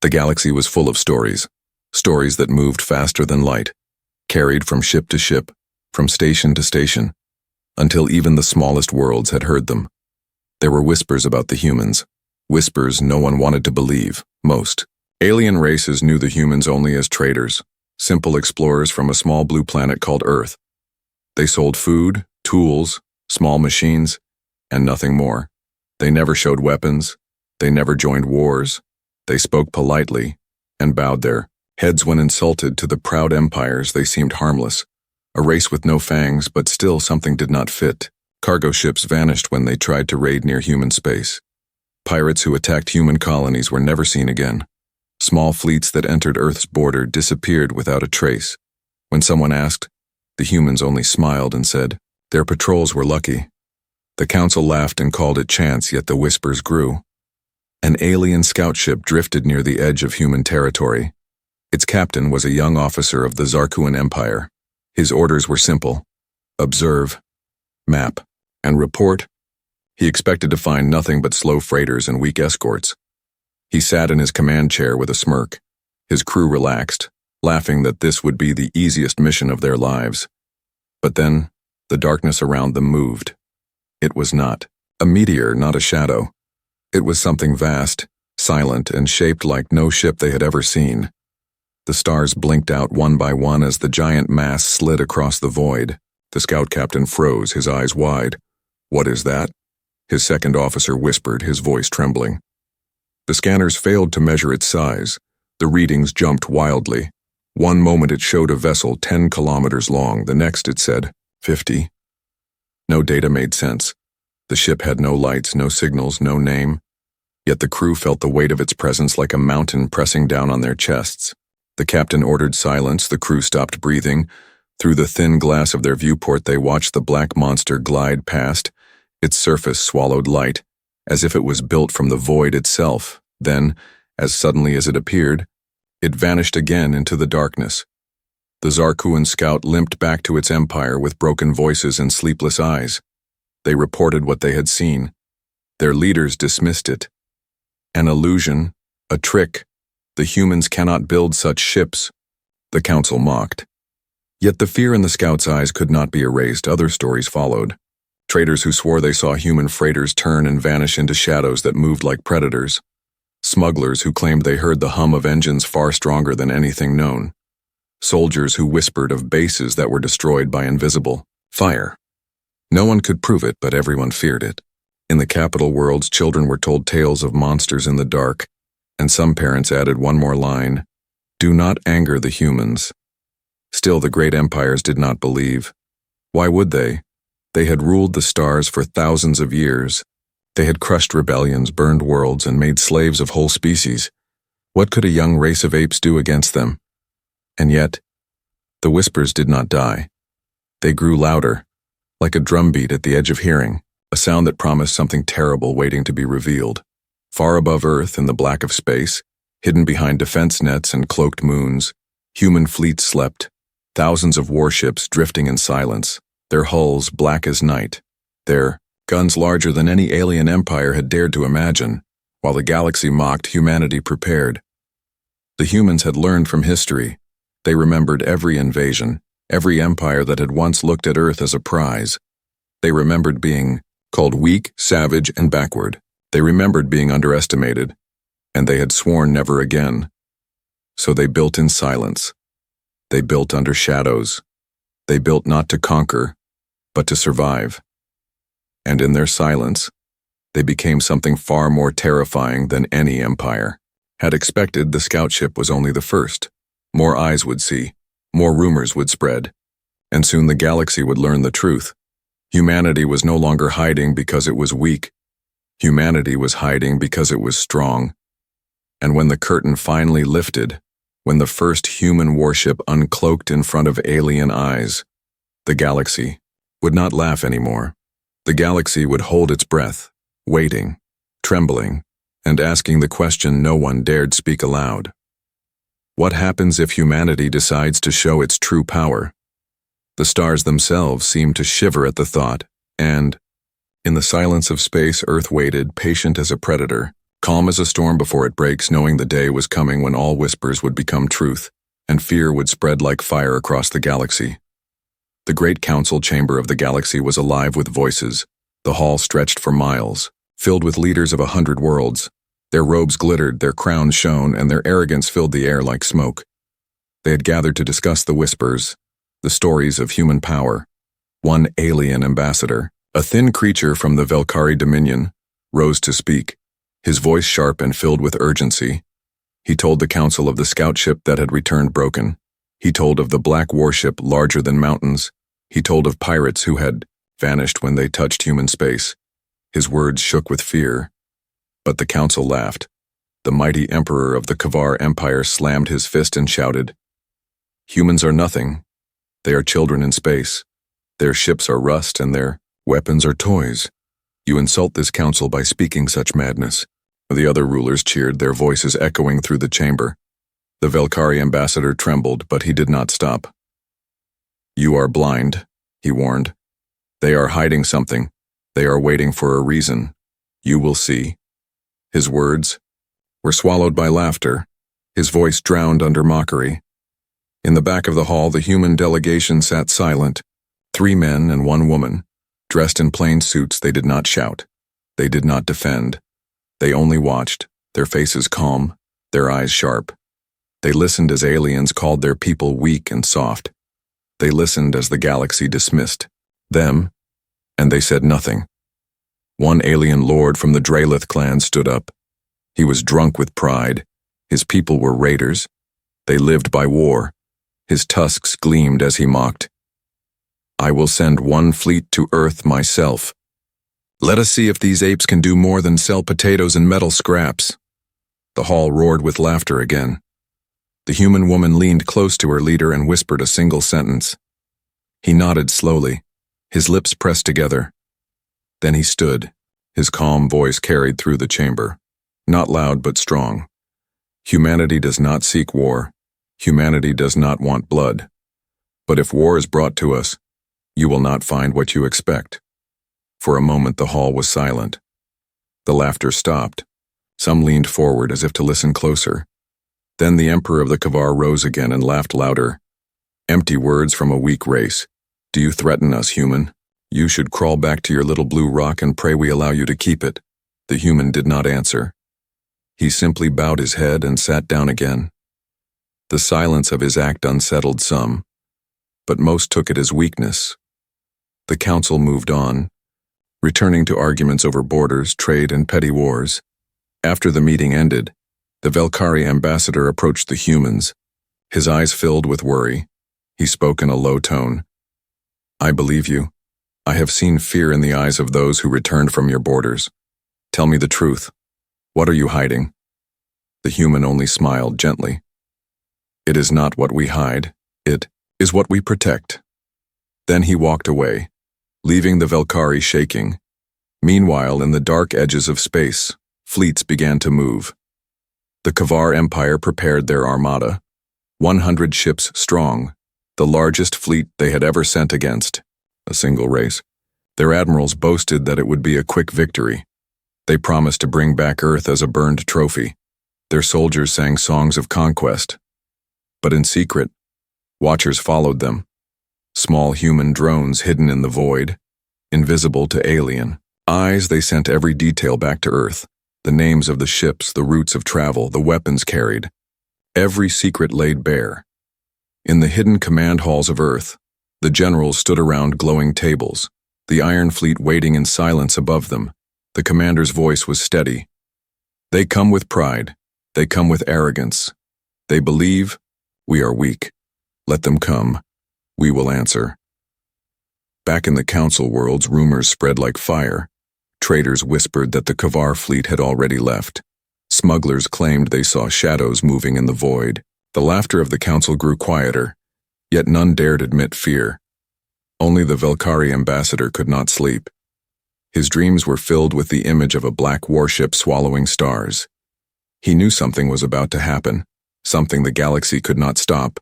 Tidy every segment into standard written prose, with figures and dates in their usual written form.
The galaxy was full of stories, stories that moved faster than light, carried from ship to ship, from station to station, until even the smallest worlds had heard them. There were whispers about the humans, whispers no one wanted to believe, most. Alien races knew the humans only as traders, simple explorers from a small blue planet called Earth. They sold food, tools, small machines, and nothing more. They never showed weapons, they never joined wars. They spoke politely and bowed their heads when insulted. To the proud empires they seemed harmless, a race with no fangs, but still something did not fit. Cargo ships vanished when they tried to raid near human space. Pirates who attacked human colonies were never seen again. Small fleets that entered Earth's border disappeared without a trace. When someone asked, the humans only smiled and said, their patrols were lucky. The council laughed and called it chance, yet the whispers grew. An alien scout ship drifted near the edge of human territory. Its captain was a young officer of the Zarkuan Empire. His orders were simple: observe, map, and report. He expected to find nothing but slow freighters and weak escorts. He sat in his command chair with a smirk. His crew relaxed, laughing that this would be the easiest mission of their lives. But then, the darkness around them moved. It was not a meteor, not a shadow. It was something vast, silent, and shaped like no ship they had ever seen. The stars blinked out one by one as the giant mass slid across the void. The scout captain froze, his eyes wide. "What is that?" his second officer whispered, his voice trembling. The scanners failed to measure its size. The readings jumped wildly. One moment it showed a vessel 10 kilometers long, the next it said 50. No data made sense. The ship had no lights, no signals, no name. Yet the crew felt the weight of its presence like a mountain pressing down on their chests. The captain ordered silence, the crew stopped breathing. Through the thin glass of their viewport they watched the black monster glide past. Its surface swallowed light, as if it was built from the void itself. Then, as suddenly as it appeared, it vanished again into the darkness. The Zarkuan scout limped back to its empire with broken voices and sleepless eyes. They reported what they had seen. Their leaders dismissed it. An illusion, a trick. The humans cannot build such ships, the council mocked. Yet the fear in the scouts' eyes could not be erased. Other stories followed. Traders who swore they saw human freighters turn and vanish into shadows that moved like predators. Smugglers who claimed they heard the hum of engines far stronger than anything known. Soldiers who whispered of bases that were destroyed by invisible fire. No one could prove it, but everyone feared it. In the capital worlds, children were told tales of monsters in the dark, and some parents added one more line: "Do not anger the humans." Still, the great empires did not believe. Why would they? They had ruled the stars for thousands of years. They had crushed rebellions, burned worlds, and made slaves of whole species. What could a young race of apes do against them? And yet, the whispers did not die. They grew louder, like a drumbeat at the edge of hearing, a sound that promised something terrible waiting to be revealed. Far above Earth in the black of space, hidden behind defense nets and cloaked moons, human fleets slept, thousands of warships drifting in silence, their hulls black as night, their guns larger than any alien empire had dared to imagine. While the galaxy mocked, humanity prepared. The humans had learned from history. They remembered every invasion, every empire that had once looked at Earth as a prize. They remembered being called weak, savage, and backward. They remembered being underestimated, and they had sworn never again. So they built in silence. They built under shadows. They built not to conquer, but to survive. And in their silence, they became something far more terrifying than any empire had expected. The scout ship was only the first. More eyes would see, more rumors would spread, and soon the galaxy would learn the truth. Humanity was no longer hiding because it was weak. Humanity was hiding because it was strong. And when the curtain finally lifted, when the first human warship uncloaked in front of alien eyes, the galaxy would not laugh anymore. The galaxy would hold its breath, waiting, trembling, and asking the question no one dared speak aloud. What happens if humanity decides to show its true power? The stars themselves seemed to shiver at the thought, and, in the silence of space, Earth waited, patient as a predator, calm as a storm before it breaks, knowing the day was coming when all whispers would become truth, and fear would spread like fire across the galaxy. The great council chamber of the galaxy was alive with voices. The hall stretched for miles, filled with leaders of 100 worlds. Their robes glittered, their crowns shone, and their arrogance filled the air like smoke. They had gathered to discuss the whispers, the stories of human power. One alien ambassador, a thin creature from the Velkari Dominion, rose to speak, his voice sharp and filled with urgency. He told the council of the scout ship that had returned broken. He told of the black warship larger than mountains. He told of pirates who had vanished when they touched human space. His words shook with fear. But the council laughed. The mighty emperor of the Kavar Empire slammed his fist and shouted, "Humans are nothing. They are children in space. Their ships are rust and their weapons are toys. You insult this council by speaking such madness." The other rulers cheered, their voices echoing through the chamber. The Velkari ambassador trembled, but he did not stop. "You are blind," he warned. "They are hiding something. They are waiting for a reason. You will see." His words were swallowed by laughter, his voice drowned under mockery. In the back of the hall, the human delegation sat silent, 3 men and 1 woman. Dressed in plain suits, they did not shout. They did not defend. They only watched, their faces calm, their eyes sharp. They listened as aliens called their people weak and soft. They listened as the galaxy dismissed them, and they said nothing. One alien lord from the Dralith clan stood up. He was drunk with pride. His people were raiders. They lived by war. His tusks gleamed as he mocked. "I will send 1 fleet to Earth myself. Let us see if these apes can do more than sell potatoes and metal scraps." The hall roared with laughter again. The human woman leaned close to her leader and whispered a single sentence. He nodded slowly, his lips pressed together. Then he stood, his calm voice carried through the chamber, not loud but strong. "Humanity does not seek war. Humanity does not want blood. But if war is brought to us, you will not find what you expect." For a moment the hall was silent. The laughter stopped. Some leaned forward as if to listen closer. Then the emperor of the Kavar rose again and laughed louder. "Empty words from a weak race. Do you threaten us, human? You should crawl back to your little blue rock and pray we allow you to keep it." The human did not answer. He simply bowed his head and sat down again. The silence of his act unsettled some, but most took it as weakness. The council moved on, returning to arguments over borders, trade, and petty wars. After the meeting ended, the Velkari ambassador approached the humans. His eyes filled with worry. He spoke in a low tone. "I believe you. I have seen fear in the eyes of those who returned from your borders. Tell me the truth. What are you hiding?" The human only smiled gently. "It is not what we hide. It is what we protect." Then he walked away, leaving the Velkari shaking. Meanwhile, in the dark edges of space, fleets began to move. The Kavar Empire prepared their armada, 100 ships strong, the largest fleet they had ever sent against a single race. Their admirals boasted that it would be a quick victory. They promised to bring back Earth as a burned trophy. Their soldiers sang songs of conquest. But in secret, watchers followed them. Small human drones hidden in the void, invisible to alien eyes. They sent every detail back to Earth. The names of the ships, the routes of travel, the weapons carried. Every secret laid bare. In the hidden command halls of Earth, the generals stood around glowing tables, the Iron Fleet waiting in silence above them. The commander's voice was steady. "They come with pride. They come with arrogance. They believe we are weak. Let them come. We will answer." Back in the council worlds, rumors spread like fire. Traders whispered that the Kavar fleet had already left. Smugglers claimed they saw shadows moving in the void. The laughter of the council grew quieter, yet none dared admit fear. Only the Velkari ambassador could not sleep. His dreams were filled with the image of a black warship swallowing stars. He knew something was about to happen, something the galaxy could not stop.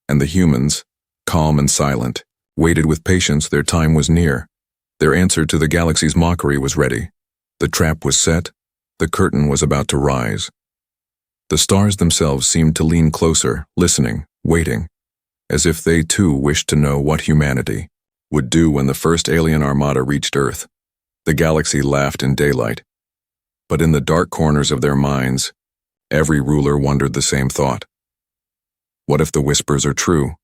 And the humans, calm and silent, waited with patience. Their time was near. Their answer to the galaxy's mockery was ready. The trap was set, The curtain was about to rise. The stars themselves seemed to lean closer, listening, waiting, as if they too wished to know what humanity would do when the first alien armada reached Earth. The galaxy laughed in daylight, but in the dark corners of their minds, every ruler wondered the same thought. What if the whispers are true?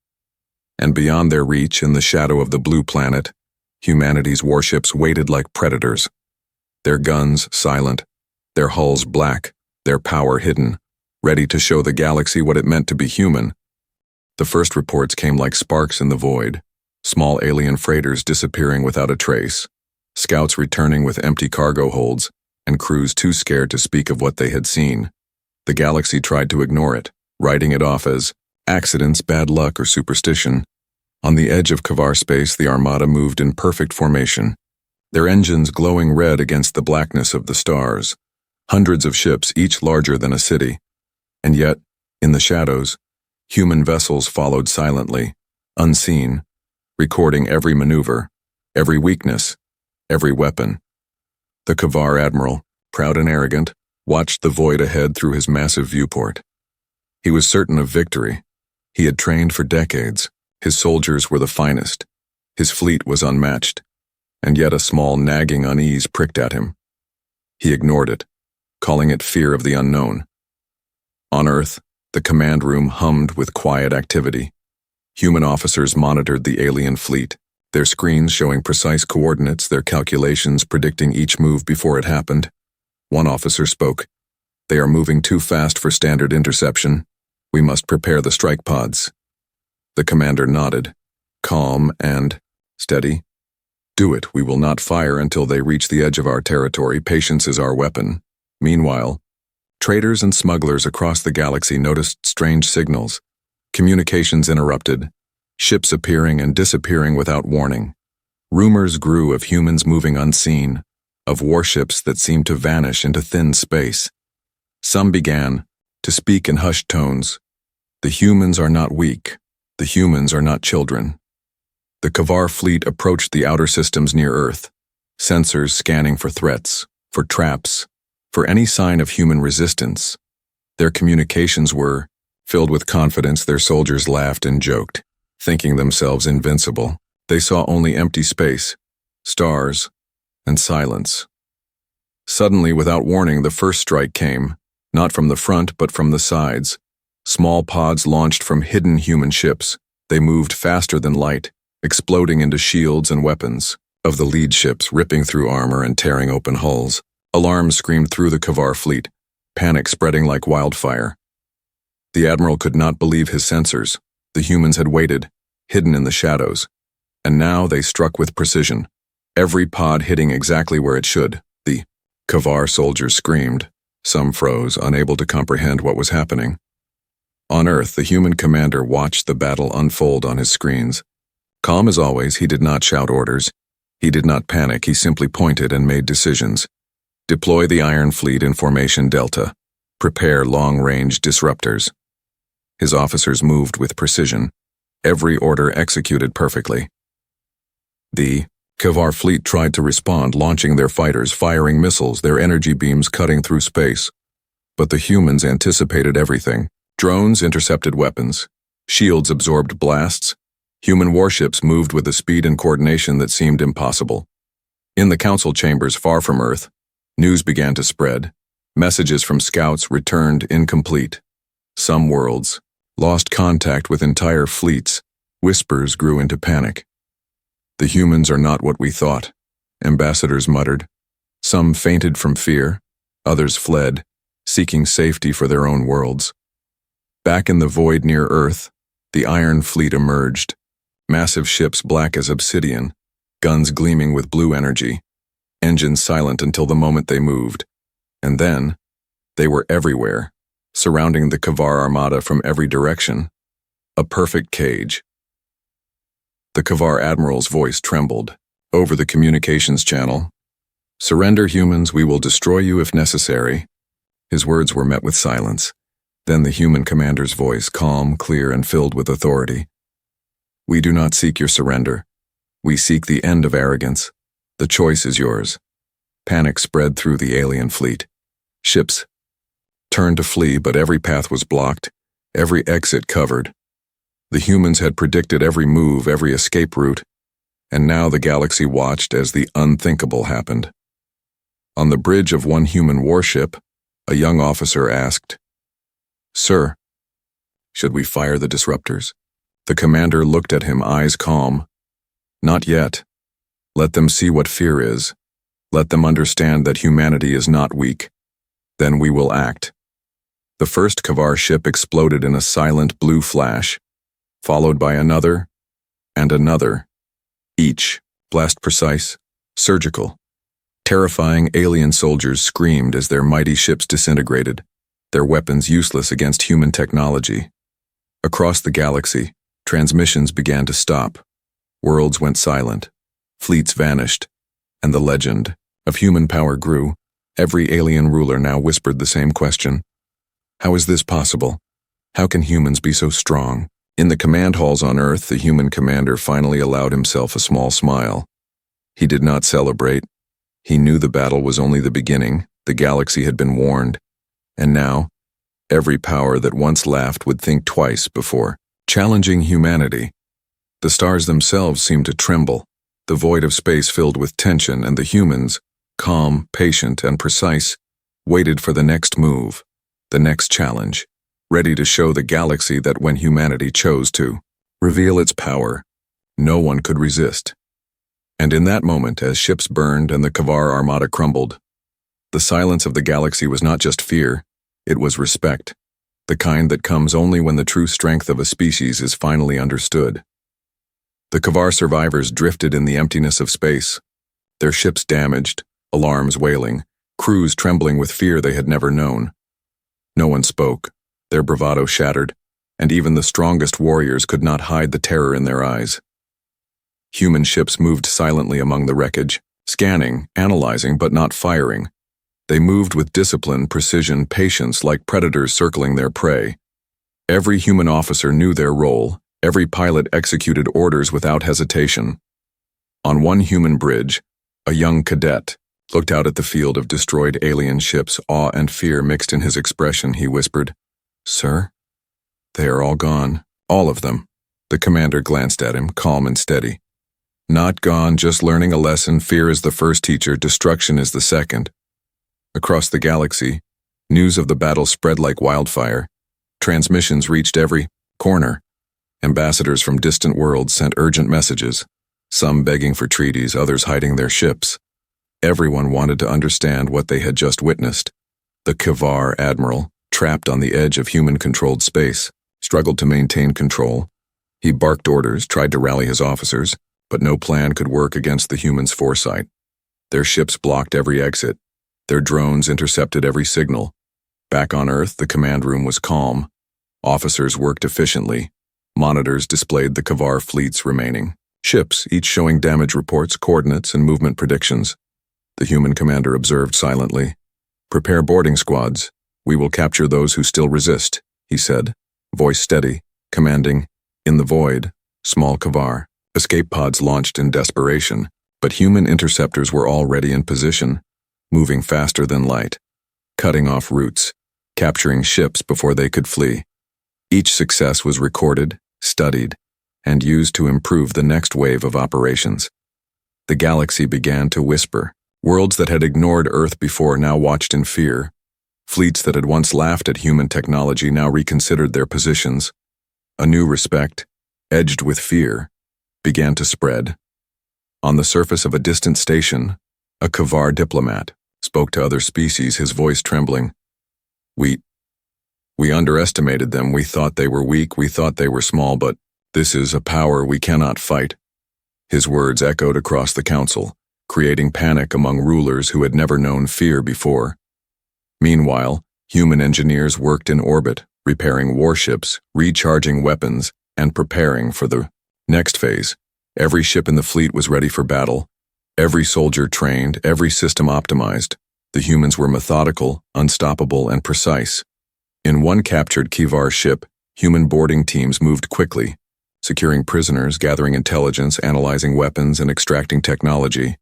And beyond their reach, in the shadow of the blue planet, humanity's warships waited like predators, their guns silent, their hulls black, their power hidden, ready to show the galaxy what it meant to be human. The first reports came like sparks in the void, small alien freighters disappearing without a trace, scouts returning with empty cargo holds, and crews too scared to speak of what they had seen. The galaxy tried to ignore it, writing it off as accidents, bad luck, or superstition. On the edge of Kavar space, the armada moved in perfect formation, their engines glowing red against the blackness of the stars. Hundreds of ships, each larger than a city. And yet, in the shadows, human vessels followed silently, unseen, recording every maneuver, every weakness, every weapon. The Kavar admiral, proud and arrogant, watched the void ahead through his massive viewport. He was certain of victory. He had trained for decades. His soldiers were the finest. His fleet was unmatched. And yet a small nagging unease pricked at him. He ignored it, calling it fear of the unknown. On Earth, the command room hummed with quiet activity. Human officers monitored the alien fleet, their screens showing precise coordinates, their calculations predicting each move before it happened. One officer spoke. "They are moving too fast for standard interception. We must prepare the strike pods." The commander nodded, calm and steady. "Do it. We will not fire until they reach the edge of our territory. Patience is our weapon." Meanwhile, traders and smugglers across the galaxy noticed strange signals, communications interrupted, ships appearing and disappearing without warning. Rumors grew of humans moving unseen, of warships that seemed to vanish into thin space. Some began to speak in hushed tones. "The humans are not weak. The humans are not children." The Kavar fleet approached the outer systems near Earth, sensors scanning for threats, for traps, for any sign of human resistance. Their communications were filled with confidence. Their soldiers laughed and joked, thinking themselves invincible. They saw only empty space, stars, and silence. Suddenly, without warning, the first strike came, not from the front but from the sides. Small pods launched from hidden human ships. They moved faster than light, exploding into shields and weapons of the lead ships, ripping through armor and tearing open hulls. Alarms screamed through the Kavar fleet, panic spreading like wildfire. The admiral could not believe his sensors. The humans had waited, hidden in the shadows, and now they struck with precision, every pod hitting exactly where it should. The Kavar soldiers screamed. Some froze, unable to comprehend what was happening. On Earth, the human commander watched the battle unfold on his screens. Calm as always, he did not shout orders. He did not panic. He simply pointed and made decisions. Deploy the Iron Fleet in Formation Delta. Prepare long-range disruptors. His officers moved with precision, every order executed perfectly. The Kavar fleet tried to respond, launching their fighters, firing missiles, their energy beams cutting through space. But the humans anticipated everything. Drones intercepted weapons. Shields absorbed blasts. Human warships moved with a speed and coordination that seemed impossible. In the council chambers far from Earth, news began to spread. Messages from scouts returned incomplete. Some worlds lost contact with entire fleets. Whispers grew into panic. "The humans are not what we thought," ambassadors muttered. Some fainted from fear. Others fled, seeking safety for their own worlds. Back in the void near Earth, the Iron Fleet emerged. Massive ships black as obsidian, guns gleaming with blue energy, engines silent until the moment they moved. And then, they were everywhere, surrounding the Kavar armada from every direction. A perfect cage. The Kavar admiral's voice trembled over the communications channel. "Surrender, humans, we will destroy you if necessary." His words were met with silence. Then the human commander's voice, calm, clear, and filled with authority. "We do not seek your surrender. We seek the end of arrogance. The choice is yours." Panic spread through the alien fleet. Ships turned to flee, but every path was blocked, every exit covered. The humans had predicted every move, every escape route, and now the galaxy watched as the unthinkable happened. On the bridge of one human warship, a young officer asked, "Sir, should we fire the disruptors?" The commander looked at him, eyes calm. "Not yet. Let them see what fear is. Let them understand that humanity is not weak. Then we will act." The first Kavar ship exploded in a silent blue flash, followed by another and another, each blast precise, surgical. Terrifying alien soldiers screamed as their mighty ships disintegrated, their weapons useless against human technology. Across the galaxy, transmissions began to stop. Worlds went silent, fleets vanished, and the legend of human power grew. Every alien ruler now whispered the same question. How is this possible? How can humans be so strong? In the command halls on Earth, the human commander finally allowed himself a small smile. He did not celebrate. He knew the battle was only the beginning. The galaxy had been warned. And now, every power that once laughed would think twice before challenging humanity. The stars themselves seemed to tremble, the void of space filled with tension, and the humans, calm, patient, and precise, waited for the next move, the next challenge, ready to show the galaxy that when humanity chose to reveal its power, no one could resist. And in that moment, as ships burned and the Kavar armada crumbled, the silence of the galaxy was not just fear, it was respect, the kind that comes only when the true strength of a species is finally understood. The Kavar survivors drifted in the emptiness of space, their ships damaged, alarms wailing, crews trembling with fear they had never known. No one spoke, their bravado shattered, and even the strongest warriors could not hide the terror in their eyes. Human ships moved silently among the wreckage, scanning, analyzing, but not firing. They moved with discipline, precision, patience, like predators circling their prey. Every human officer knew their role, every pilot executed orders without hesitation. On one human bridge, a young cadet looked out at the field of destroyed alien ships, awe and fear mixed in his expression. He whispered, "Sir, they are all gone, all of them." The commander glanced at him, calm and steady. "Not gone, just learning a lesson. Fear is the first teacher, destruction is the second." Across the galaxy, news of the battle spread like wildfire. Transmissions reached every corner. Ambassadors from distant worlds sent urgent messages, some begging for treaties, others hiding their ships. Everyone wanted to understand what they had just witnessed. The Kavar admiral, trapped on the edge of human-controlled space, struggled to maintain control. He barked orders, tried to rally his officers, but no plan could work against the humans' foresight. Their ships blocked every exit. Their drones intercepted every signal. Back on Earth, the command room was calm. Officers worked efficiently. Monitors displayed the Kavar fleet's remaining ships, each showing damage reports, coordinates, and movement predictions. The human commander observed silently. "Prepare boarding squads. We will capture those who still resist," he said, voice steady, commanding. In the void, small Kavar escape pods launched in desperation, but human interceptors were already in position, moving faster than light, cutting off routes, capturing ships before they could flee. Each success was recorded, studied, and used to improve the next wave of operations. The galaxy began to whisper. Worlds that had ignored Earth before now watched in fear. Fleets that had once laughed at human technology now reconsidered their positions. A new respect, edged with fear, began to spread. On the surface of a distant station, a Kavar diplomat spoke to other species, his voice trembling. We underestimated them. We thought they were weak. We thought they were small, but this is a power we cannot fight." His words echoed across the council, creating panic among rulers who had never known fear before. Meanwhile, human engineers worked in orbit, repairing warships, recharging weapons, and preparing for the next phase. Every ship in the fleet was ready for battle. Every soldier trained, every system optimized. The humans were methodical, unstoppable, and precise. In one captured Kavar ship, human boarding teams moved quickly, securing prisoners, gathering intelligence, analyzing weapons, and extracting technology.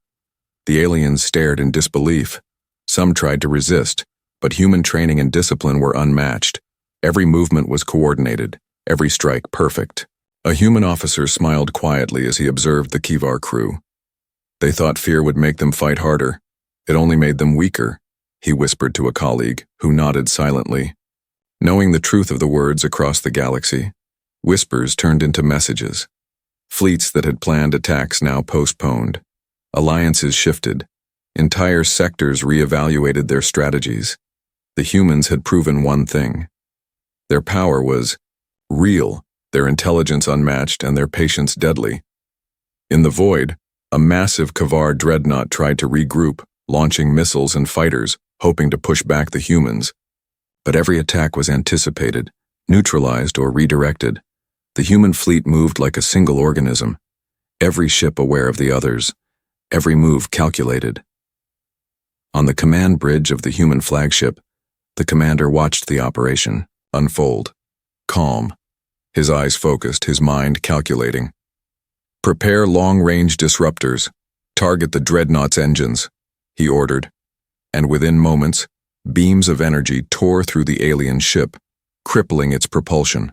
The aliens stared in disbelief. Some tried to resist, but human training and discipline were unmatched. Every movement was coordinated, every strike perfect. A human officer smiled quietly as he observed the Kivar crew. They thought fear would make them fight harder. It only made them weaker, he whispered to a colleague, who nodded silently. Knowing the truth of the words across the galaxy, whispers turned into messages. Fleets that had planned attacks now postponed. Alliances shifted. Entire sectors reevaluated their strategies. The humans had proven one thing. Their power was real, their intelligence unmatched, and their patience deadly. In the void, a massive Kivar dreadnought tried to regroup, launching missiles and fighters, hoping to push back the humans. But every attack was anticipated, neutralized, or redirected. The human fleet moved like a single organism, every ship aware of the others, every move calculated. On the command bridge of the human flagship, the commander watched the operation unfold, calm, his eyes focused, his mind calculating. "Prepare long-range disruptors. Target the dreadnought's engines," he ordered. And within moments, beams of energy tore through the alien ship, crippling its propulsion,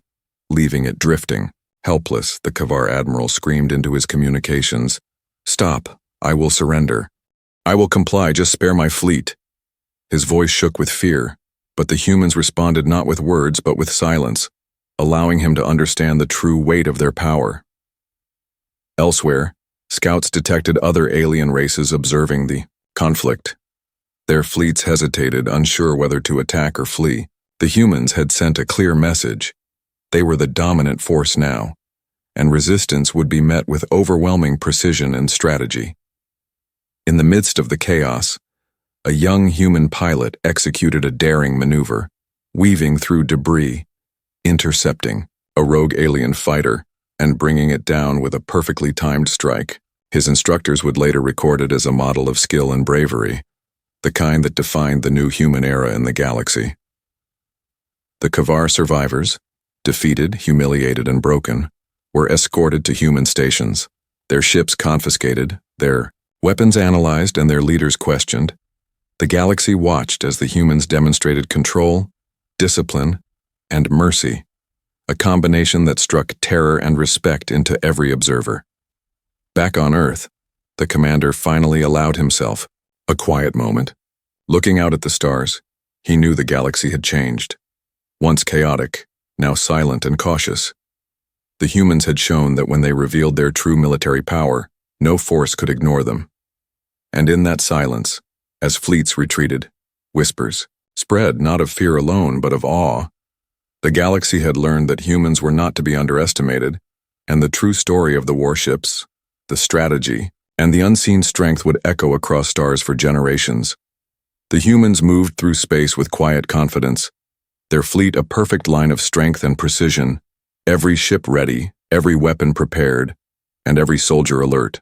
leaving it drifting. Helpless, the Kivar admiral screamed into his communications, "Stop, I will surrender. I will comply, just spare my fleet." His voice shook with fear, but the humans responded not with words but with silence, allowing him to understand the true weight of their power. Elsewhere, scouts detected other alien races observing the conflict. Their fleets hesitated, unsure whether to attack or flee. The humans had sent a clear message. They were the dominant force now, and resistance would be met with overwhelming precision and strategy. In the midst of the chaos, a young human pilot executed a daring maneuver, weaving through debris, intercepting a rogue alien fighter, and bringing it down with a perfectly timed strike. His instructors would later record it as a model of skill and bravery, the kind that defined the new human era in the galaxy. The Kivar survivors, defeated, humiliated, and broken, were escorted to human stations, their ships confiscated, their weapons analyzed, and their leaders questioned. The galaxy watched as the humans demonstrated control, discipline, and mercy, a combination that struck terror and respect into every observer. Back on Earth, the commander finally allowed himself a quiet moment. Looking out at the stars, he knew the galaxy had changed. Once chaotic, now silent and cautious. The humans had shown that when they revealed their true military power, no force could ignore them. And in that silence, as fleets retreated, whispers spread not of fear alone but of awe. The galaxy had learned that humans were not to be underestimated, and the true story of the warships, the strategy, and the unseen strength would echo across stars for generations. The humans moved through space with quiet confidence, their fleet a perfect line of strength and precision, every ship ready, every weapon prepared, and every soldier alert.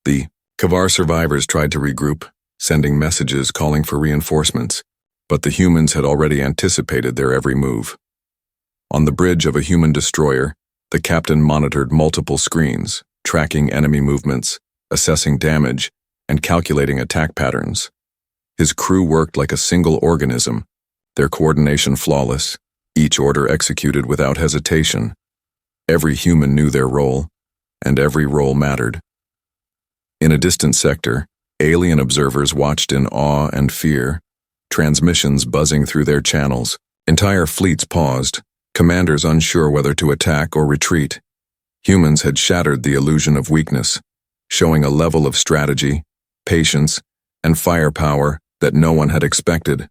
The Kivar survivors tried to regroup, sending messages calling for reinforcements, but the humans had already anticipated their every move. On the bridge of a human destroyer, the captain monitored multiple screens, tracking enemy movements, assessing damage, and calculating attack patterns. His crew worked like a single organism, their coordination flawless, each order executed without hesitation. Every human knew their role, and every role mattered. In a distant sector, alien observers watched in awe and fear, transmissions buzzing through their channels. Entire fleets paused, commanders unsure whether to attack or retreat. Humans had shattered the illusion of weakness, showing a level of strategy, patience, and firepower that no one had expected.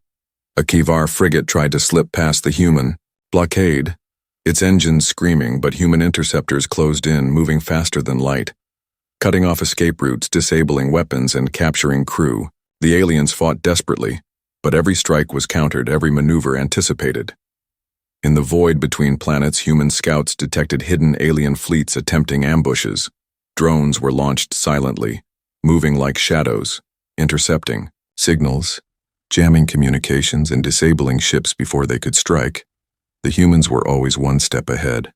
A Kivar frigate tried to slip past the human blockade, its engines screaming, but human interceptors closed in, moving faster than light, cutting off escape routes, disabling weapons, and capturing crew. The aliens fought desperately, but every strike was countered, every maneuver anticipated. In the void between planets, human scouts detected hidden alien fleets attempting ambushes. Drones were launched silently, moving like shadows, intercepting signals, jamming communications, and disabling ships before they could strike. The humans were always one step ahead.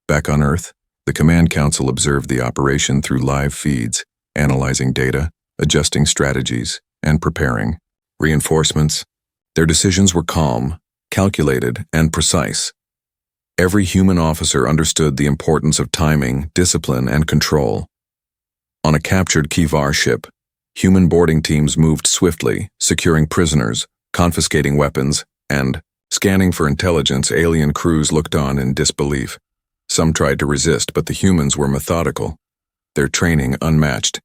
Back on Earth, the Command Council observed the operation through live feeds, analyzing data, adjusting strategies, and preparing. Reinforcements, Their decisions were calm, calculated, and precise. Every human officer understood the importance of timing, discipline, and control. On a captured Kivar ship, human boarding teams moved swiftly, securing prisoners, confiscating weapons, and scanning for intelligence. Alien crews looked on in disbelief. Some tried to resist, but the humans were methodical, their training unmatched,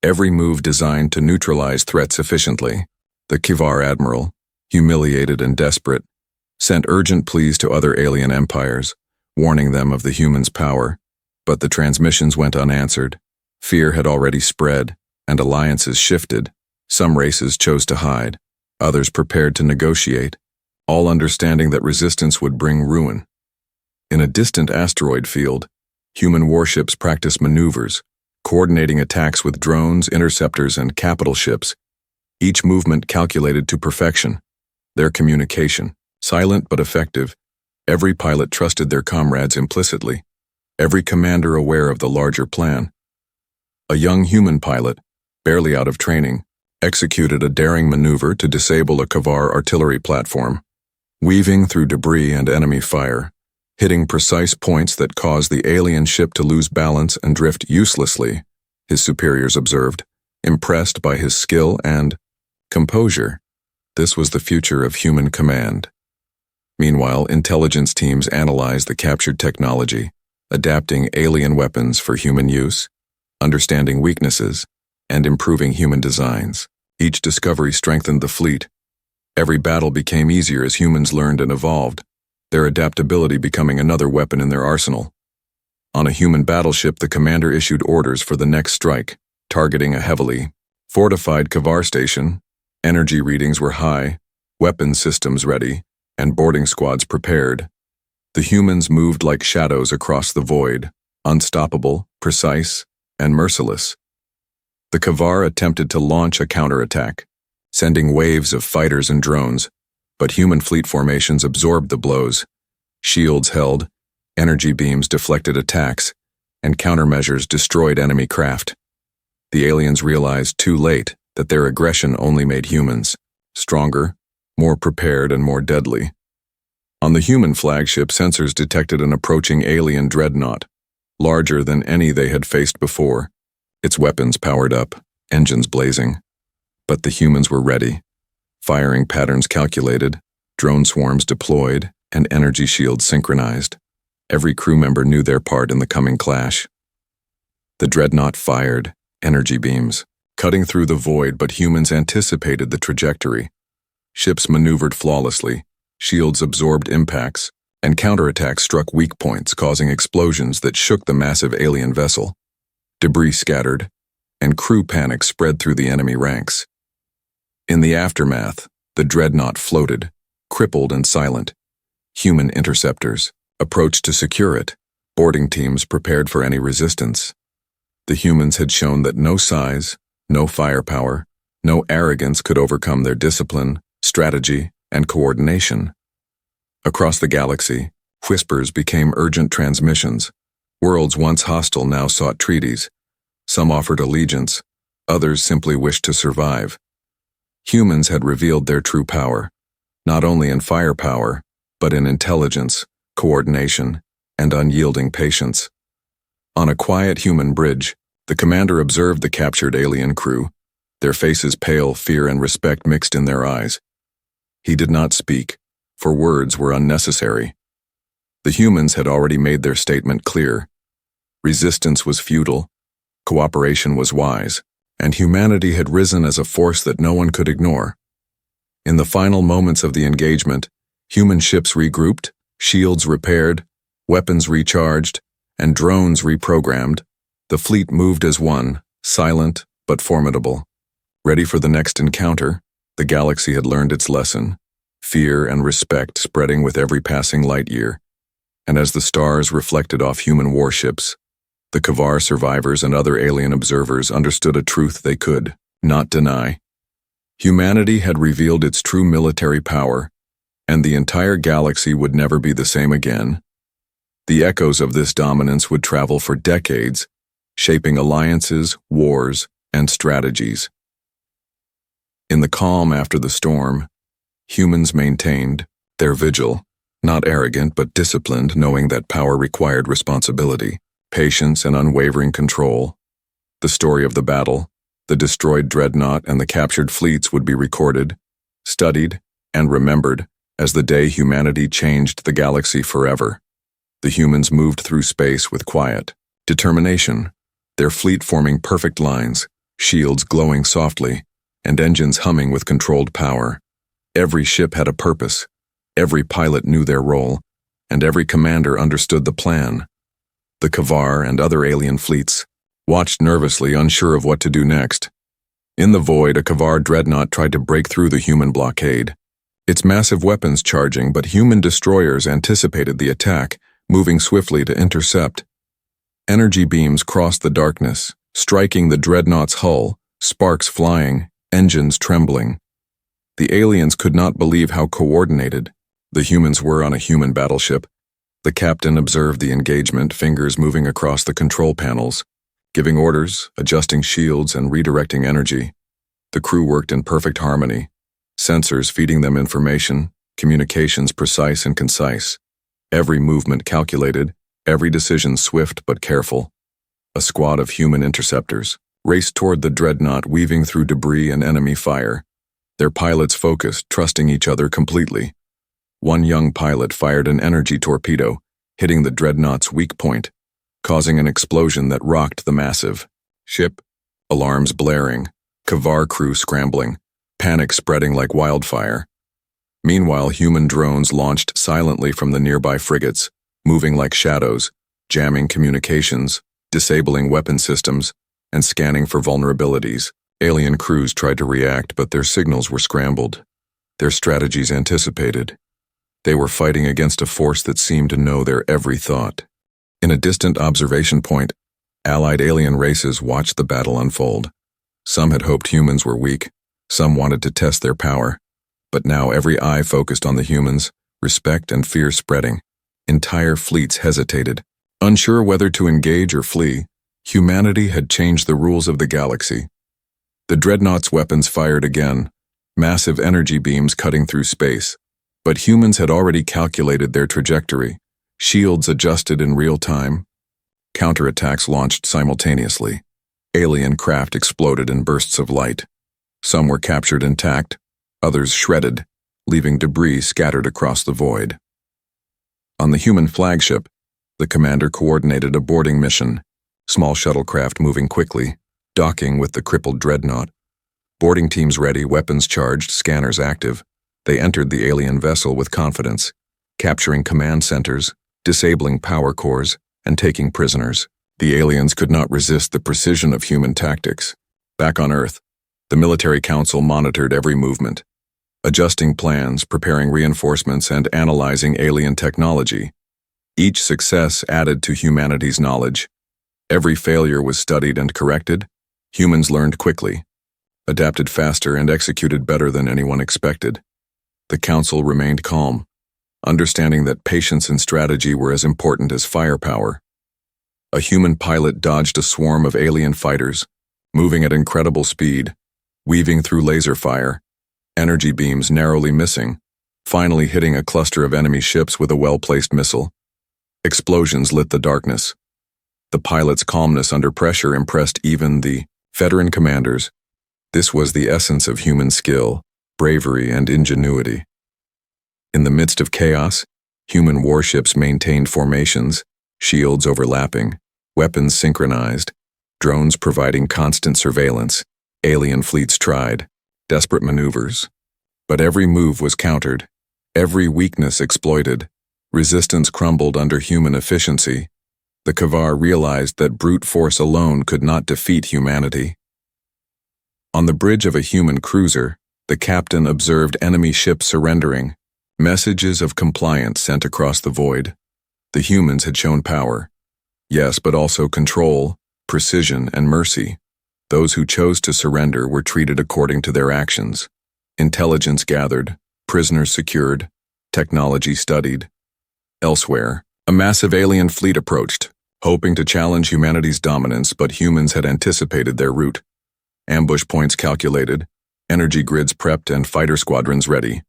every move designed to neutralize threats efficiently. The Kivar admiral, humiliated and desperate, sent urgent pleas to other alien empires, warning them of the humans' power, but the transmissions went unanswered. Fear had already spread, and alliances shifted. Some races chose to hide, others prepared to negotiate, all understanding that resistance would bring ruin. In a distant asteroid field, human warships practiced maneuvers, coordinating attacks with drones, interceptors, and capital ships, each movement calculated to perfection. Their communication, silent but effective, every pilot trusted their comrades implicitly, every commander aware of the larger plan. A young human pilot, barely out of training, executed a daring maneuver to disable a Kivar artillery platform, weaving through debris and enemy fire, hitting precise points that caused the alien ship to lose balance and drift uselessly, his superiors observed, impressed by his skill and composure. This was the future of human command. Meanwhile, intelligence teams analyzed the captured technology, adapting alien weapons for human use, understanding weaknesses, and improving human designs. Each discovery strengthened the fleet. Every battle became easier as humans learned and evolved, their adaptability becoming another weapon in their arsenal. On a human battleship, the commander issued orders for the next strike, targeting a heavily fortified Kivar station. Energy readings were high, weapons systems ready, and boarding squads prepared. The humans moved like shadows across the void, unstoppable, precise, and merciless. The Kivar attempted to launch a counterattack, sending waves of fighters and drones, but human fleet formations absorbed the blows. Shields held, energy beams deflected attacks, and countermeasures destroyed enemy craft. The aliens realized too late that their aggression only made humans stronger, more prepared, and more deadly. On the human flagship, sensors detected an approaching alien dreadnought, larger than any they had faced before, its weapons powered up, engines blazing. But the humans were ready, firing patterns calculated, drone swarms deployed, and energy shields synchronized. Every crew member knew their part in the coming clash. The dreadnought fired, energy beams, cutting through the void, but humans anticipated the trajectory. Ships maneuvered flawlessly, shields absorbed impacts, and counterattacks struck weak points, causing explosions that shook the massive alien vessel. Debris scattered, and crew panic spread through the enemy ranks. In the aftermath, the dreadnought floated, crippled and silent. Human interceptors approached to secure it, boarding teams prepared for any resistance. The humans had shown that no size, no firepower, no arrogance could overcome their discipline, strategy, and coordination. Across the galaxy, whispers became urgent transmissions. Worlds once hostile now sought treaties. Some offered allegiance, others simply wished to survive. Humans had revealed their true power, not only in firepower, but in intelligence, coordination, and unyielding patience. On a quiet human bridge, the commander observed the captured alien crew, their faces pale, fear and respect mixed in their eyes. He did not speak, for words were unnecessary. The humans had already made their statement clear. Resistance was futile, cooperation was wise, and humanity had risen as a force that no one could ignore. In the final moments of the engagement, human ships regrouped, shields repaired, weapons recharged, and drones reprogrammed. The fleet moved as one, silent but formidable. Ready for the next encounter, the galaxy had learned its lesson, fear and respect spreading with every passing light year. And as the stars reflected off human warships, the Kivar survivors and other alien observers understood a truth they could not deny. Humanity had revealed its true military power, and the entire galaxy would never be the same again. The echoes of this dominance would travel for decades, shaping alliances, wars, and strategies. In the calm after the storm, Humans maintained their vigil, not arrogant but disciplined, knowing that power required responsibility, patience, and unwavering control. The story of the battle, the destroyed dreadnought, and the captured fleets would be recorded, studied, and remembered as the day humanity changed the galaxy forever. The humans moved through space with quiet determination, their fleet forming perfect lines, shields glowing softly, and engines humming with controlled power. Every ship had a purpose, every pilot knew their role, and every commander understood the plan. The Kavar and other alien fleets watched nervously, unsure of what to do next. In the void, a Kavar dreadnought tried to break through the human blockade, its massive weapons charging, but human destroyers anticipated the attack, moving swiftly to intercept. Energy beams crossed the darkness, striking the dreadnought's hull, sparks flying, engines trembling. The aliens could not believe how coordinated the humans were on a human battleship. The captain observed the engagement, fingers moving across the control panels, giving orders, adjusting shields, and redirecting energy. The crew worked in perfect harmony, sensors feeding them information, communications precise and concise. Every movement calculated, every decision swift but careful. A squad of human interceptors raced toward the dreadnought, weaving through debris and enemy fire. Their pilots focused, trusting each other completely. One young pilot fired an energy torpedo, hitting the dreadnought's weak point, causing an explosion that rocked the massive ship. Alarms blaring, Kavar crew scrambling, panic spreading like wildfire. Meanwhile, human drones launched silently from the nearby frigates, moving like shadows, jamming communications, disabling weapon systems, and scanning for vulnerabilities. Alien crews tried to react, but their signals were scrambled, their strategies anticipated. They were fighting against a force that seemed to know their every thought. In a distant observation point, allied alien races watched the battle unfold. Some had hoped humans were weak, some wanted to test their power, but now every eye focused on the humans, respect and fear spreading. Entire fleets hesitated, unsure whether to engage or flee. Humanity had changed the rules of the galaxy. The dreadnought's weapons fired again, massive energy beams cutting through space. But humans had already calculated their trajectory, shields adjusted in real time. Counterattacks launched simultaneously. Alien craft exploded in bursts of light. Some were captured intact, others shredded, leaving debris scattered across the void. On the human flagship, the commander coordinated a boarding mission, small shuttlecraft moving quickly, docking with the crippled dreadnought. Boarding teams ready, weapons charged, scanners active. They entered the alien vessel with confidence, capturing command centers, disabling power cores, and taking prisoners. The aliens could not resist the precision of human tactics. Back on Earth, the military council monitored every movement, adjusting plans, preparing reinforcements, and analyzing alien technology. Each success added to humanity's knowledge. Every failure was studied and corrected. Humans learned quickly, adapted faster, and executed better than anyone expected. The council remained calm, understanding that patience and strategy were as important as firepower. A human pilot dodged a swarm of alien fighters, moving at incredible speed, weaving through laser fire, energy beams narrowly missing, finally hitting a cluster of enemy ships with a well-placed missile. Explosions lit the darkness. The pilot's calmness under pressure impressed even the veteran commanders. This was the essence of human skill, bravery, and ingenuity. In the midst of chaos, human warships maintained formations, shields overlapping, weapons synchronized, drones providing constant surveillance. Alien fleets tried desperate maneuvers. But every move was countered, every weakness exploited. Resistance crumbled under human efficiency. The Kavar realized that brute force alone could not defeat humanity. On the bridge of a human cruiser, the captain observed enemy ships surrendering, messages of compliance sent across the void. The humans had shown power. Yes, but also control, precision, and mercy. Those who chose to surrender were treated according to their actions. Intelligence gathered, prisoners secured, technology studied. Elsewhere, a massive alien fleet approached, hoping to challenge humanity's dominance, but humans had anticipated their route. Ambush points calculated, energy grids prepped, and fighter squadrons ready.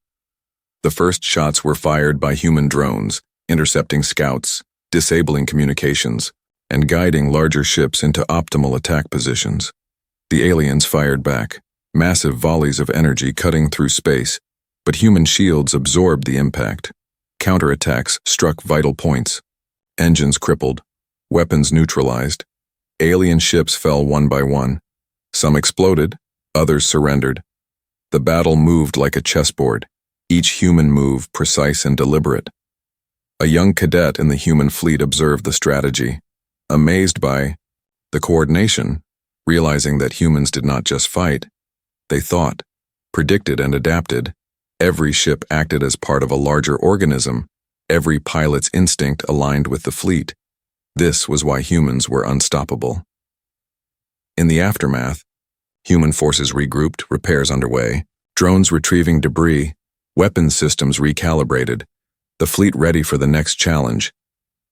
The first shots were fired by human drones, intercepting scouts, disabling communications, and guiding larger ships into optimal attack positions. The aliens fired back, massive volleys of energy cutting through space, but human shields absorbed the impact. Counterattacks struck vital points. Engines crippled, weapons neutralized. Alien ships fell one by one. Some exploded, others surrendered. The battle moved like a chessboard, each human move precise and deliberate. A young cadet in the human fleet observed the strategy, amazed by the coordination, realizing that humans did not just fight, they thought, predicted, and adapted. Every ship acted as part of a larger organism, every pilot's instinct aligned with the fleet. This was why humans were unstoppable. In the aftermath, human forces regrouped, repairs underway, drones retrieving debris, weapons systems recalibrated, the fleet ready for the next challenge.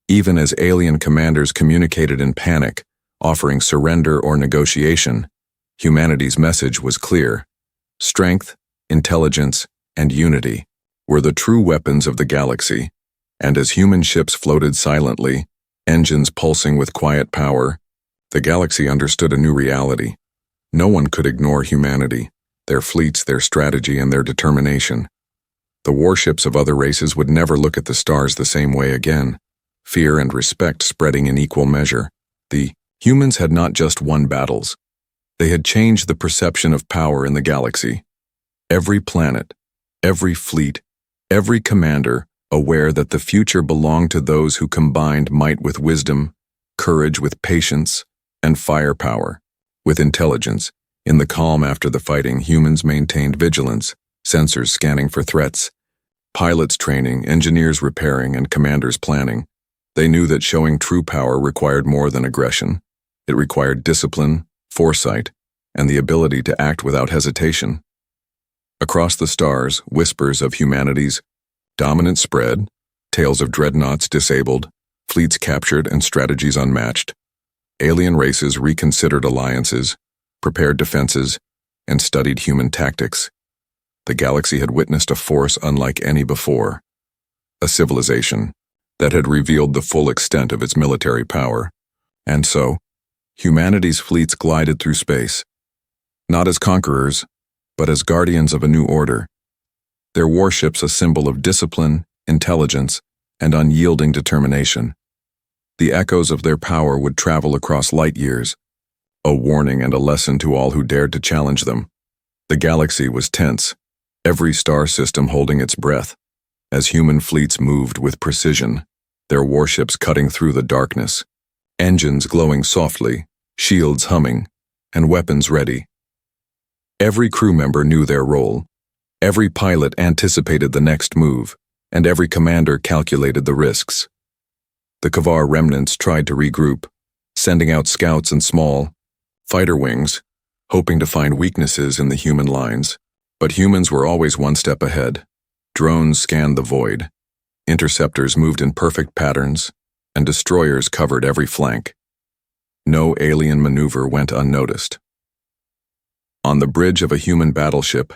Even as alien commanders communicated in panic, offering surrender or negotiation, humanity's message was clear. Strength, intelligence, and unity were the true weapons of the galaxy, and as human ships floated silently, engines pulsing with quiet power, the galaxy understood a new reality. No one could ignore humanity, their fleets, their strategy, and their determination. The warships of other races would never look at the stars the same way again, fear and respect spreading in equal measure. The humans had not just won battles. They had changed the perception of power in the galaxy. Every planet, every fleet, every commander aware that the future belonged to those who combined might with wisdom, courage with patience, and firepower with intelligence. In the calm after the fighting, humans maintained vigilance, sensors scanning for threats, pilots training, engineers repairing, and commanders planning. They knew that showing true power required more than aggression. It required discipline, foresight, and the ability to act without hesitation. Across the stars, whispers of humanity's dominance spread, tales of dreadnoughts disabled, fleets captured, and strategies unmatched. Alien races reconsidered alliances, prepared defenses, and studied human tactics. The galaxy had witnessed a force unlike any before, a civilization that had revealed the full extent of its military power. And so, humanity's fleets glided through space, not as conquerors, but as guardians of a new order. Their warships a symbol of discipline, intelligence, and unyielding determination. The echoes of their power would travel across light years, a warning and a lesson to all who dared to challenge them. The galaxy was tense, every star system holding its breath, as human fleets moved with precision, their warships cutting through the darkness, engines glowing softly, shields humming, and weapons ready. Every crew member knew their role. Every pilot anticipated the next move, and every commander calculated the risks. The Kavar remnants tried to regroup, sending out scouts and small fighter wings, hoping to find weaknesses in the human lines. But humans were always one step ahead. Drones scanned the void. Interceptors moved in perfect patterns, and destroyers covered every flank. No alien maneuver went unnoticed. On the bridge of a human battleship,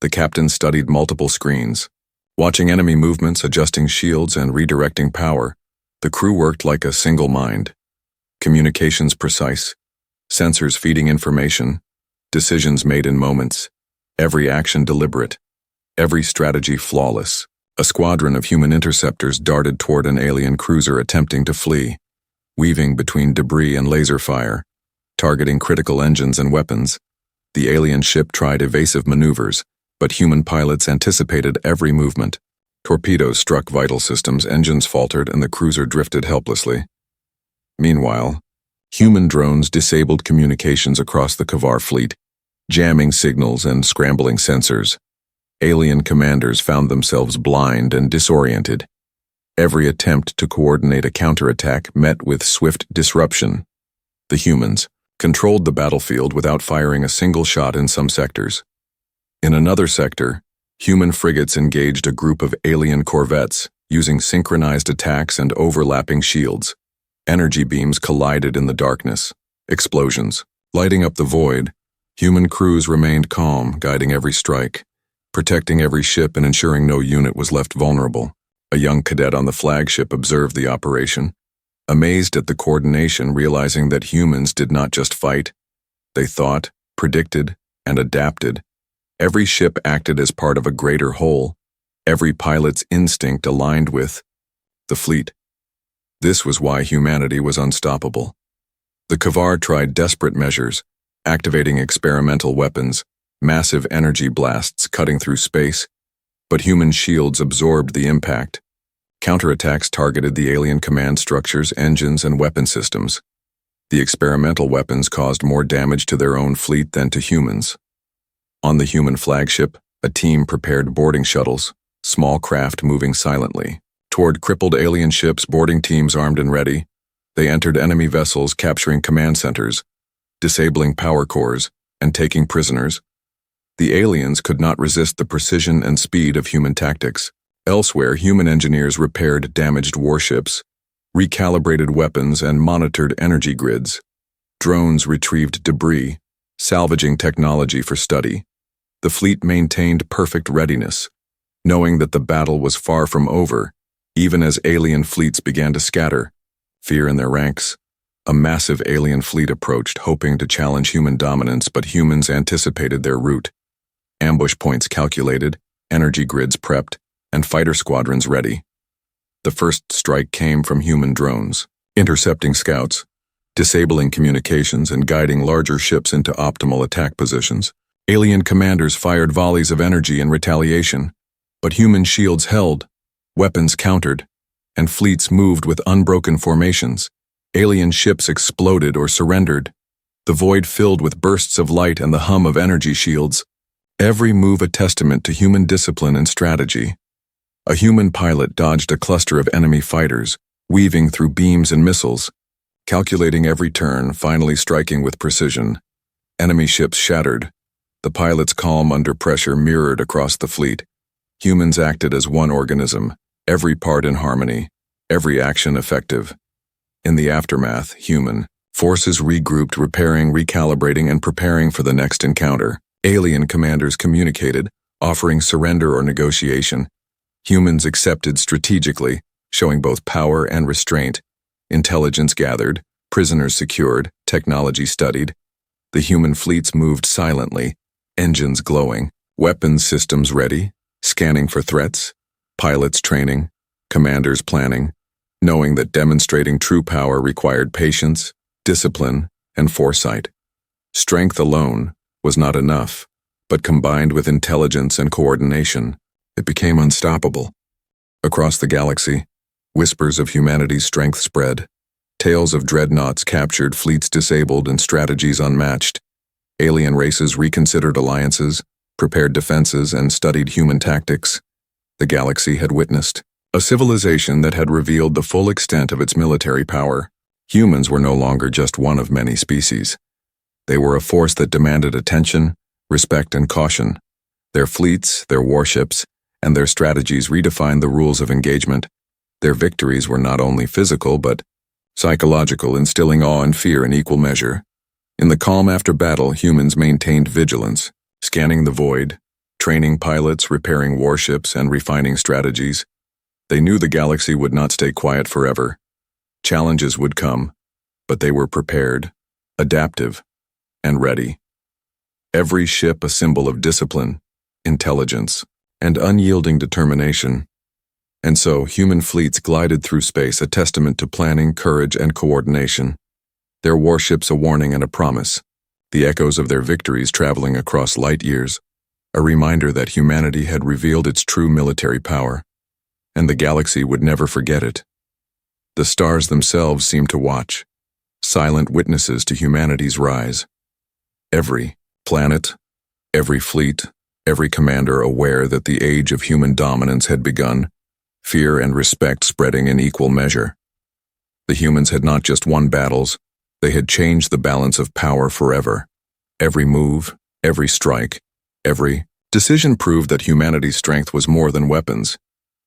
the captain studied multiple screens. Watching enemy movements, adjusting shields, and redirecting power, the crew worked like a single mind. Communications precise, sensors feeding information, decisions made in moments, every action deliberate, every strategy flawless. A squadron of human interceptors darted toward an alien cruiser attempting to flee, weaving between debris and laser fire, targeting critical engines and weapons. The alien ship tried evasive maneuvers, but human pilots anticipated every movement. Torpedoes struck vital systems, engines faltered, and the cruiser drifted helplessly. Meanwhile, human drones disabled communications across the Kavar fleet, jamming signals and scrambling sensors. Alien commanders found themselves blind and disoriented. Every attempt to coordinate a counterattack met with swift disruption. The humans controlled the battlefield without firing a single shot in some sectors. In another sector, human frigates engaged a group of alien corvettes, using synchronized attacks and overlapping shields. Energy beams collided in the darkness. Explosions lighting up the void. Human crews remained calm, guiding every strike. protecting every ship and ensuring no unit was left vulnerable. A young cadet on the flagship observed the operation, amazed at the coordination, realizing that humans did not just fight. They thought, predicted, and adapted. Every ship acted as part of a greater whole, every pilot's instinct aligned with the fleet. This was why humanity was unstoppable. The Kavar tried desperate measures, activating experimental weapons, massive energy blasts cutting through space, but human shields absorbed the impact. Counterattacks targeted the alien command structures, engines, and weapon systems. The experimental weapons caused more damage to their own fleet than to humans. On the human flagship, a team prepared boarding shuttles, small craft moving silently. Toward crippled alien ships, boarding teams armed and ready. They entered enemy vessels, capturing command centers, disabling power cores, and taking prisoners. The aliens could not resist the precision and speed of human tactics. Elsewhere, human engineers repaired damaged warships, recalibrated weapons, and monitored energy grids. Drones retrieved debris, salvaging technology for study. The fleet maintained perfect readiness, knowing that the battle was far from over, even as alien fleets began to scatter. Fear in their ranks. A massive alien fleet approached, hoping to challenge human dominance, but humans anticipated their route. Ambush points calculated, energy grids prepped, and fighter squadrons ready. The first strike came from human drones, intercepting scouts, disabling communications, and guiding larger ships into optimal attack positions. Alien commanders fired volleys of energy in retaliation, but human shields held, weapons countered, and fleets moved with unbroken formations. Alien ships exploded or surrendered, the void filled with bursts of light and the hum of energy shields, every move a testament to human discipline and strategy. A human pilot dodged a cluster of enemy fighters, weaving through beams and missiles, calculating every turn, finally striking with precision. Enemy ships shattered. The pilot's calm under pressure mirrored across the fleet. Humans acted as one organism, every part in harmony, every action effective. In the aftermath, human forces regrouped, repairing, recalibrating, and preparing for the next encounter. Alien commanders communicated, offering surrender or negotiation. Humans accepted strategically, showing both power and restraint. Intelligence gathered, prisoners secured, technology studied. The human fleets moved silently, engines glowing, weapons systems ready, scanning for threats, pilots training, commanders planning, knowing that demonstrating true power required patience, discipline, and foresight. Strength alone was not enough, but combined with intelligence and coordination, it became unstoppable. Across the galaxy, whispers of humanity's strength spread. Tales of dreadnoughts captured, fleets disabled, and strategies unmatched. Alien races reconsidered alliances, prepared defenses, and studied human tactics. The galaxy had witnessed a civilization that had revealed the full extent of its military power. Humans were no longer just one of many species. They were a force that demanded attention, respect, and caution. Their fleets, their warships, and their strategies redefined the rules of engagement. Their victories were not only physical but psychological, instilling awe and fear in equal measure. In the calm after battle, humans maintained vigilance, scanning the void, training pilots, repairing warships, and refining strategies. They knew the galaxy would not stay quiet forever. Challenges would come, but they were prepared, adaptive, and ready. Every ship a symbol of discipline, intelligence, and unyielding determination. And so, human fleets glided through space, a testament to planning, courage, and coordination. Their warships a warning and a promise, the echoes of their victories traveling across light years, a reminder that humanity had revealed its true military power, and the galaxy would never forget it. The stars themselves seemed to watch, silent witnesses to humanity's rise. Every planet, every fleet, every commander aware that the age of human dominance had begun, fear and respect spreading in equal measure. The humans had not just won battles, they had changed the balance of power forever. Every move, every strike, every decision proved that humanity's strength was more than weapons.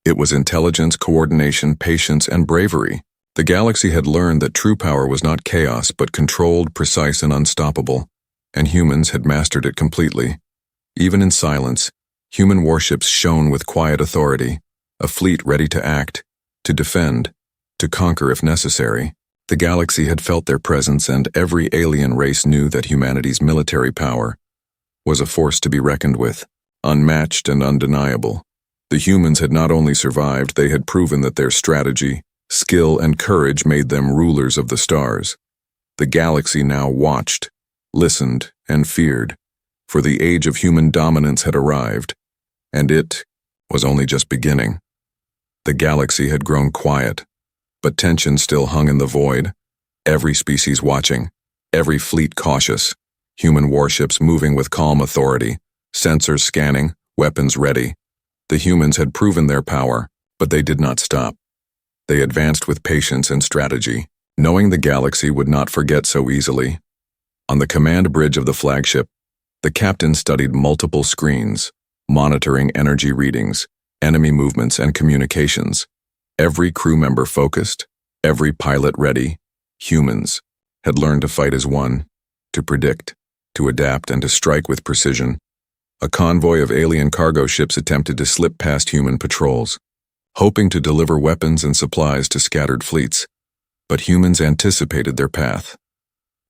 It was intelligence, coordination, patience, and bravery. The galaxy had learned that true power was not chaos but controlled, precise, and unstoppable, and humans had mastered it completely. Even in silence, Human warships shone with quiet authority, a fleet ready to act, to defend, to conquer if necessary. The galaxy had felt their presence, and every alien race knew that humanity's military power was a force to be reckoned with, unmatched and undeniable. The humans had not only survived, they had proven that their strategy, skill, and courage made them rulers of the stars. The galaxy now watched, listened, and feared, for the age of human dominance had arrived, and it was only just beginning. The galaxy had grown quiet, but tension still hung in the void, every species watching, every fleet cautious, human warships moving with calm authority, sensors scanning, weapons ready. The humans had proven their power, but they did not stop. They advanced with patience and strategy, knowing the galaxy would not forget so easily. On the command bridge of the flagship, the captain studied multiple screens, monitoring energy readings, enemy movements, and communications. Every crew member focused, every pilot ready. Humans had learned to fight as one, to predict, to adapt, and to strike with precision. A convoy of alien cargo ships attempted to slip past human patrols, hoping to deliver weapons and supplies to scattered fleets. But humans anticipated their path.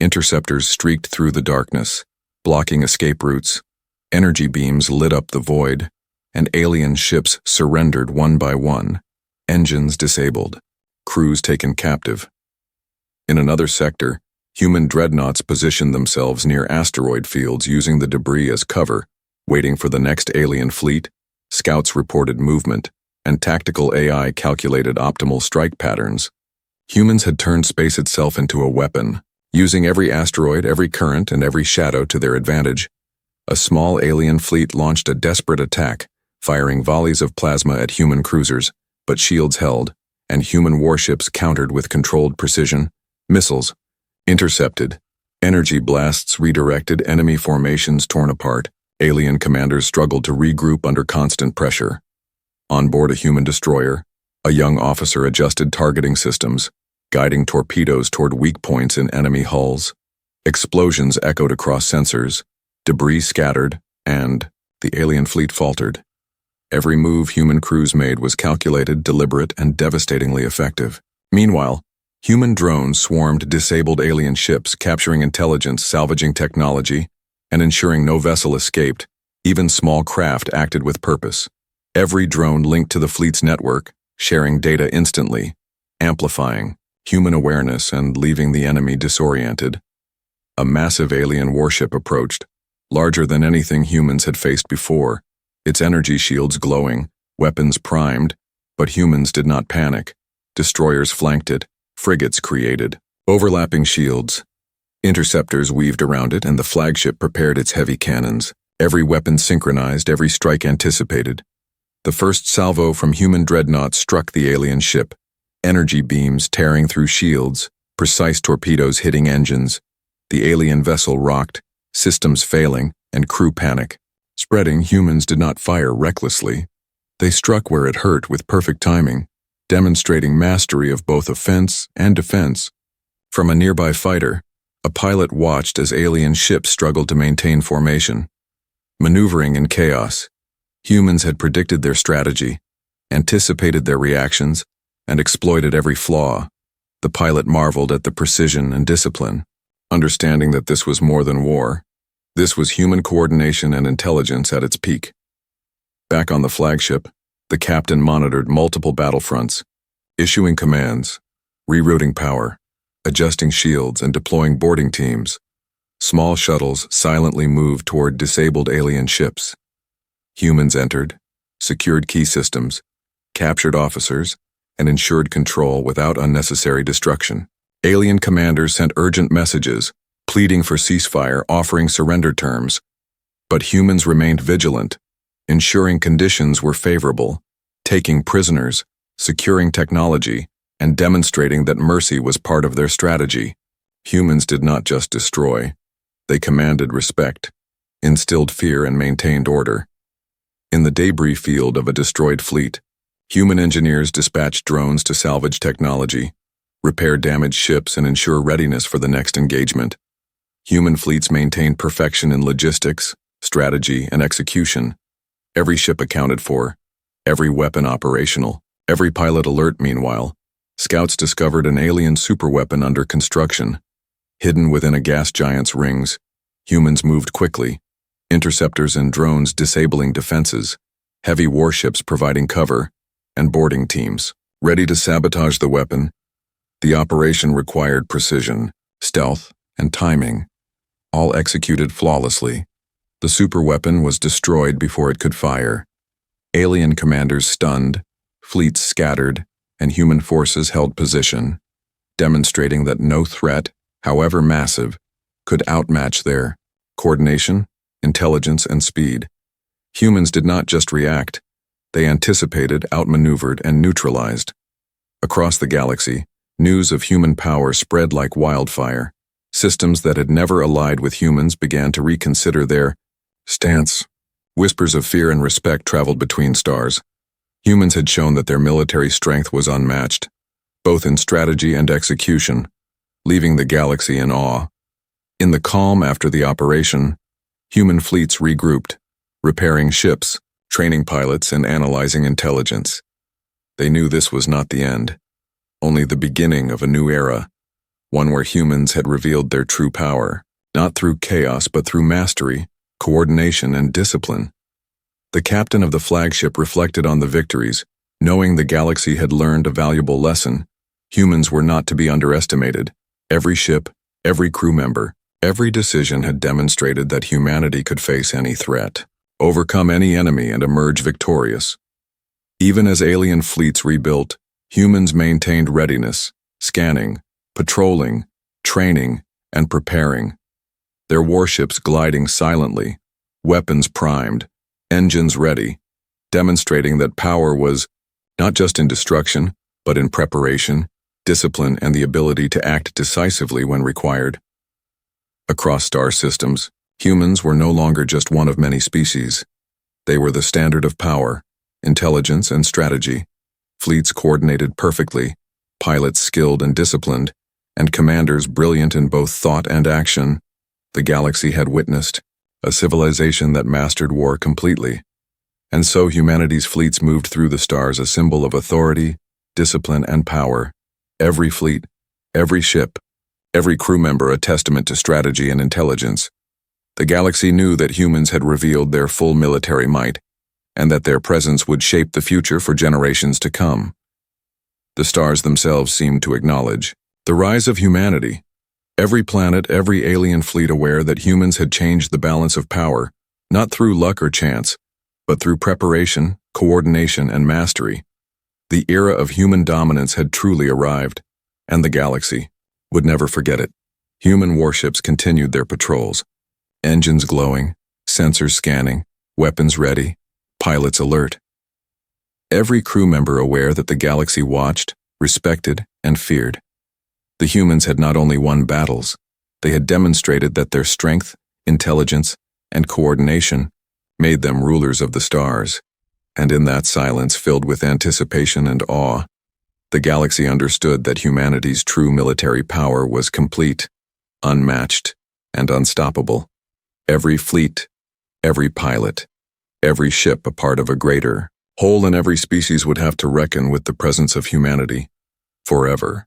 Interceptors streaked through the darkness, blocking escape routes. Energy beams lit up the void, and alien ships surrendered one by one, engines disabled, crews taken captive. In another sector, human dreadnoughts positioned themselves near asteroid fields using the debris as cover, waiting for the next alien fleet. Scouts reported movement, and tactical AI calculated optimal strike patterns. Humans had turned space itself into a weapon, using every asteroid, every current, and every shadow to their advantage. A small alien fleet launched a desperate attack, firing volleys of plasma at human cruisers, but shields held, and human warships countered with controlled precision. Missiles intercepted, energy blasts redirected, enemy formations torn apart. Alien commanders struggled to regroup under constant pressure. On board a human destroyer, a young officer adjusted targeting systems, guiding torpedoes toward weak points in enemy hulls. Explosions echoed across sensors, debris scattered, and the alien fleet faltered. Every move human crews made was calculated, deliberate, and devastatingly effective. Meanwhile, human drones swarmed disabled alien ships, capturing intelligence, salvaging technology, and ensuring no vessel escaped. Even small craft acted with purpose. Every drone linked to the fleet's network, sharing data instantly, amplifying human awareness and leaving the enemy disoriented. A massive alien warship approached, larger than anything humans had faced before, its energy shields glowing, weapons primed, but humans did not panic. Destroyers flanked it, frigates created overlapping shields. Interceptors weaved around it, and the flagship prepared its heavy cannons, every weapon synchronized, every strike anticipated. The first salvo from human dreadnoughts struck the alien ship, energy beams tearing through shields, precise torpedoes hitting engines. The alien vessel rocked, systems failing, and crew panic. Spreading, humans did not fire recklessly. They struck where it hurt with perfect timing, demonstrating mastery of both offense and defense. From a nearby fighter, a pilot watched as alien ships struggled to maintain formation. Maneuvering in chaos, humans had predicted their strategy, anticipated their reactions, and exploited every flaw. The pilot marveled at the precision and discipline, understanding that this was more than war. This was human coordination and intelligence at its peak. Back on the flagship, the captain monitored multiple battlefronts, issuing commands, rerouting power, adjusting shields, and deploying boarding teams. Small shuttles silently moved toward disabled alien ships. Humans entered, secured key systems, captured officers, and ensured control without unnecessary destruction. Alien commanders sent urgent messages, pleading for ceasefire, offering surrender terms. But humans remained vigilant, ensuring conditions were favorable, taking prisoners, securing technology, and demonstrating that mercy was part of their strategy. Humans did not just destroy. They commanded respect, instilled fear, and maintained order. In the debris field of a destroyed fleet, human engineers dispatched drones to salvage technology, repair damaged ships, and ensure readiness for the next engagement. Human fleets maintained perfection in logistics, strategy, and execution. every ship accounted for, every weapon operational, every pilot alert. Meanwhile, scouts discovered an alien superweapon under construction. Hidden within a gas giant's rings, humans moved quickly, interceptors and drones disabling defenses, heavy warships providing cover, and boarding teams ready to sabotage the weapon. The operation required precision, stealth, and timing, all executed flawlessly. The superweapon was destroyed before it could fire. Alien commanders stunned, fleets scattered, and human forces held position, demonstrating that no threat, however massive, could outmatch their coordination, intelligence, and speed. Humans did not just react, they anticipated, outmaneuvered, and neutralized. Across the galaxy, news of human power spread like wildfire. Systems that had never allied with humans began to reconsider their stance. Whispers of fear and respect traveled between stars. Humans had shown that their military strength was unmatched, both in strategy and execution, leaving the galaxy in awe. In the calm after the operation, human fleets regrouped, repairing ships, training pilots, and analyzing intelligence. They knew this was not the end, only the beginning of a new era, one where humans had revealed their true power, not through chaos but through mastery, coordination, and discipline. The captain of the flagship reflected on the victories, knowing the galaxy had learned a valuable lesson. Humans were not to be underestimated. Every ship, every crew member, every decision had demonstrated that humanity could face any threat, overcome any enemy, and emerge victorious. Even as alien fleets rebuilt, humans maintained readiness, scanning, patrolling, training, and preparing. Their warships gliding silently, weapons primed, engines ready, demonstrating that power was not just in destruction, but in preparation, discipline, and the ability to act decisively when required. Across star systems, humans were no longer just one of many species. They were the standard of power, intelligence, and strategy. Fleets coordinated perfectly, pilots skilled and disciplined, and commanders brilliant in both thought and action. The galaxy had witnessed a civilization that mastered war completely. And so humanity's fleets moved through the stars, a symbol of authority, discipline, and power. Every fleet, every ship, every crew member a testament to strategy and intelligence. The galaxy knew that humans had revealed their full military might, and that their presence would shape the future for generations to come. The stars themselves seemed to acknowledge the rise of humanity. Every planet, every alien fleet aware that humans had changed the balance of power, not through luck or chance, but through preparation, coordination, and mastery. The era of human dominance had truly arrived, and the galaxy would never forget it. Human warships continued their patrols, engines glowing, sensors scanning, weapons ready, pilots alert. Every crew member aware that the galaxy watched, respected, and feared. The humans had not only won battles, they had demonstrated that their strength, intelligence, and coordination made them rulers of the stars. And in that silence filled with anticipation and awe, the galaxy understood that humanity's true military power was complete, unmatched, and unstoppable. Every fleet, every pilot, every ship a part of a greater whole, and every species would have to reckon with the presence of humanity forever.